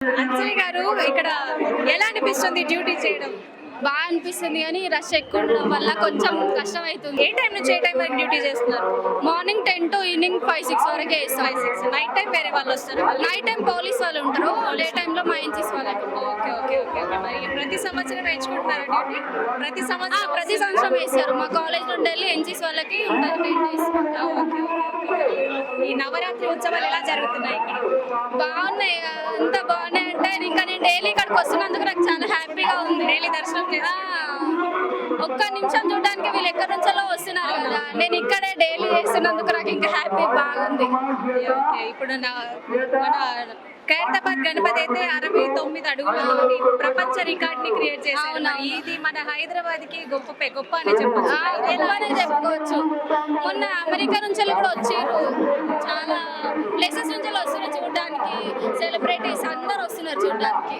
అంజలి గారు ఇక్కడ ఎలా అనిపిస్తుంది డ్యూటీ చేయడం? బాగా అనిపిస్తుంది కానీ రష్ ఎక్కువ ఉండడం వల్ల కొంచెం కష్టం అవుతుంది. ఏ టైం నుంచి ఏ టైం వరకు డ్యూటీ చేస్తున్నారు? మార్నింగ్ 10 to ఈవినింగ్ 5-6 వరకే వేస్తాం. 5-6 నైట్ టైం వేరే వాళ్ళు వస్తారు. నైట్ టైం పోలీస్ వాళ్ళు ఉంటారు, డే టైంలో మా ఎన్సీసీ వాళ్ళకి ఉంటారు. Okay okay okay okay. మరి ప్రతి సంవత్సరం వేయించుకుంటున్నారా డ్యూటీ? ప్రతి సంవత్సరం ప్రతి సంవత్సరం వేస్తారు. మా కాలేజ్ నుండి వెళ్ళి ఎన్సీసీ వాళ్ళకి ఉంటుంది 10 days. Okay okay okay. ఈ నవరాత్రి ఉత్సవాలు ఎలా జరుగుతున్నాయి ఇక్కడ? బాగున్నాయి, అంత బాగున్నాయి అంటే ఇంకా నేను డైలీ ఇక్కడికి వస్తున్నందుకు నాకు చాలా హ్యాపీగా ఉంది. డైలీ దర్శనం ఒక్క నిమిషం చూడడానికి వీళ్ళు ఎక్కడి నుంచో వస్తున్నారు కదా, నేను ఇక్కడే డైలీ చేస్తున్నందుకు నాకు ఇంకా హ్యాపీ బాగుంది. ఓకే. ఇప్పుడు మన ఖైరతాబాద్ గణపతి అయితే 69 అడుగులతోటి ప్రపంచ రికార్డ్ ని క్రియేట్ చేశారు. మరి ఇది మన హైదరాబాద్ కి గొప్ప అని చెప్పొచ్చు. ఇదేనే చెప్పుకోవచ్చు. మొన్న అమెరికా నుంచి కూడా వచ్చారు, చాలా ప్లేసెస్ నుంచి వస్తున్నారు చూడడానికి, సెలబ్రిటీస్ అందరు వస్తున్నారు చూడడానికి.